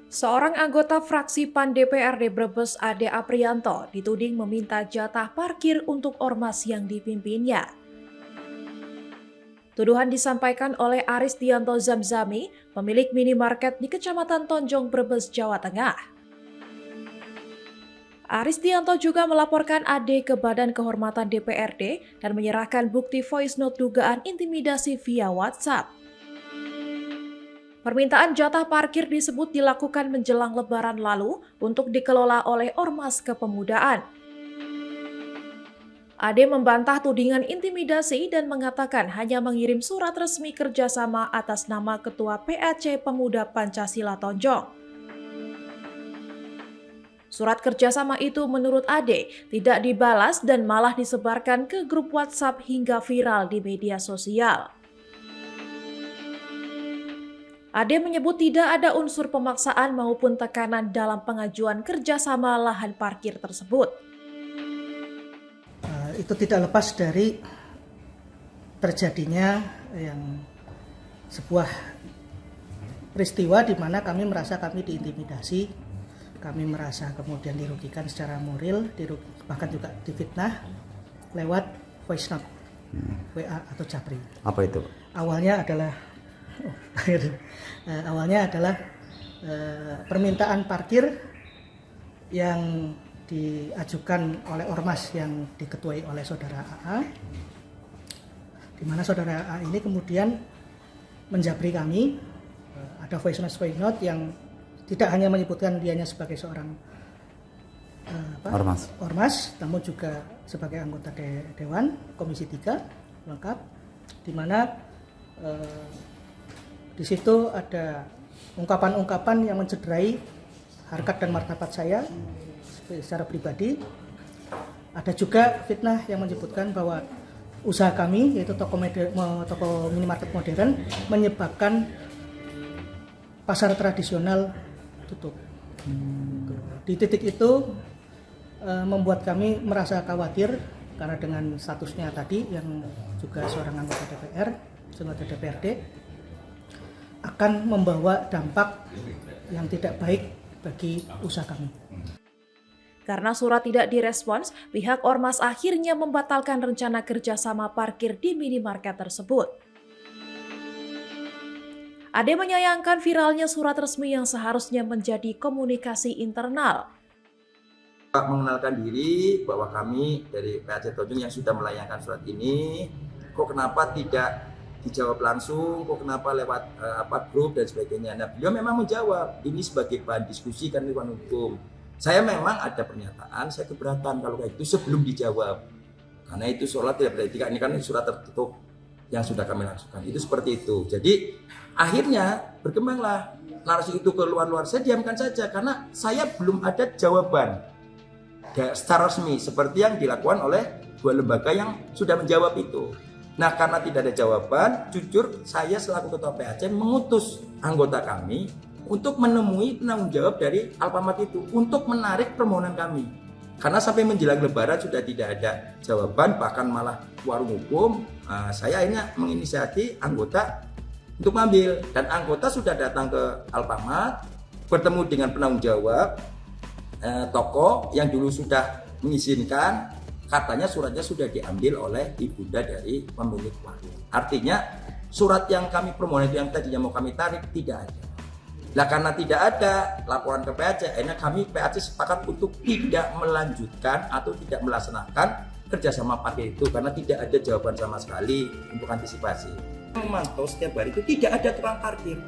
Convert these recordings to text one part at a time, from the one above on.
Seorang anggota fraksi PAN DPRD Brebes Ade Aprianto dituding meminta jatah parkir untuk ormas yang dipimpinnya. Tuduhan disampaikan oleh Aristianto Zamzami, pemilik minimarket di Kecamatan Tonjong, Brebes, Jawa Tengah. Aristianto juga melaporkan Ade ke Badan Kehormatan DPRD dan menyerahkan bukti voice note dugaan intimidasi via WhatsApp. Permintaan jatah parkir disebut dilakukan menjelang Lebaran lalu untuk dikelola oleh Ormas Kepemudaan. Ade membantah tudingan intimidasi dan mengatakan hanya mengirim surat resmi kerjasama atas nama Ketua PAC Pemuda Pancasila Tonjong. Surat kerjasama itu menurut Ade tidak dibalas dan malah disebarkan ke grup WhatsApp hingga viral di media sosial. Ade menyebut tidak ada unsur pemaksaan maupun tekanan dalam pengajuan kerjasama lahan parkir tersebut. Itu tidak lepas dari terjadinya sebuah peristiwa di mana kami merasa kami diintimidasi, kami merasa kemudian dirugikan secara moral, bahkan juga difitnah lewat voice note, WA atau Japri. Apa itu? Awalnya adalah permintaan parkir yang diajukan oleh ormas yang diketuai oleh saudara AA, di mana saudara AA ini kemudian menjabri kami. Ada voice note yang tidak hanya menyebutkan dianya sebagai seorang ormas, namun juga sebagai anggota Dewan Komisi 3 lengkap, di mana di situ ada ungkapan-ungkapan yang mencederai harkat dan martabat saya secara pribadi. Ada juga fitnah yang menyebutkan bahwa usaha kami, yaitu toko minimarket modern, menyebabkan pasar tradisional tutup. Di titik itu membuat kami merasa khawatir karena dengan statusnya tadi yang juga seorang anggota DPRD akan membawa dampak yang tidak baik bagi usaha kami. Karena surat tidak direspons, pihak ormas akhirnya membatalkan rencana kerjasama parkir di minimarket tersebut. Ade menyayangkan viralnya surat resmi yang seharusnya menjadi komunikasi internal. Mengenalkan diri bahwa kami dari PAC Tonjong yang sudah melayangkan surat ini, kok kenapa tidak dijawab langsung, kok kenapa lewat grup dan sebagainya. Nah, beliau memang menjawab, ini sebagai bahan diskusi kan lewat hukum. Saya memang ada pernyataan, saya keberatan kalau kayak itu sebelum dijawab. Karena itu sholat tidak beretika, ini kan surat tertutup yang sudah kami langsungkan. Itu seperti itu. Jadi akhirnya berkembanglah narasi itu ke luar-luar. Saya diamkan saja karena saya belum ada jawaban secara resmi seperti yang dilakukan oleh dua lembaga yang sudah menjawab itu. Nah, karena tidak ada jawaban, jujur saya selaku Ketua PAC mengutus anggota kami untuk menemui penanggung jawab dari Alfamart itu untuk menarik permohonan kami. Karena sampai menjelang Lebaran sudah tidak ada jawaban, bahkan malah warung hukum. Saya akhirnya menginisiasi anggota untuk mengambil, dan anggota sudah datang ke Alfamart, bertemu dengan penanggung jawab toko yang dulu sudah mengizinkan. Katanya suratnya sudah diambil oleh ibunda dari pemilik warung. Artinya surat yang kami permohonan itu yang tadinya mau kami tarik tidak ada. Nah, karena tidak ada laporan ke PAC, akhirnya kami PAC sepakat untuk tidak melanjutkan atau tidak melaksanakan kerjasama parkir itu karena tidak ada jawaban sama sekali untuk antisipasi. Memantau setiap hari itu tidak ada tukang parkir,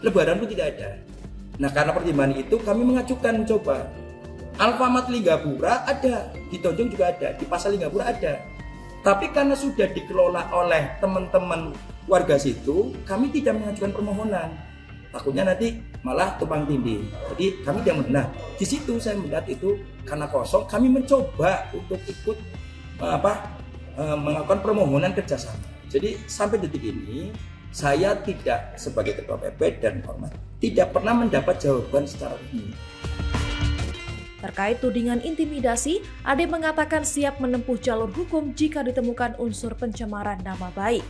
Lebaran pun tidak ada. Nah, karena pertimbangan itu kami mengajukan mencoba. Alfamart Linggapura ada, di Tonjong juga ada, di Pasar Linggapura ada. Tapi karena sudah dikelola oleh teman-teman warga situ, kami tidak mengajukan permohonan. Takutnya nanti malah tumpang tindih. Jadi kami tidak menang. Di situ saya melihat itu karena kosong, kami mencoba untuk ikut melakukan permohonan kerjasama. Jadi sampai detik ini saya tidak sebagai Ketua PP dan ormas tidak pernah mendapat jawaban secara resmi. Terkait tudingan intimidasi, Ade mengatakan siap menempuh jalur hukum jika ditemukan unsur pencemaran nama baik.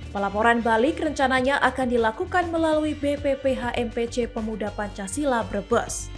Pelaporan balik rencananya akan dilakukan melalui BPPH MPC Pemuda Pancasila Brebes.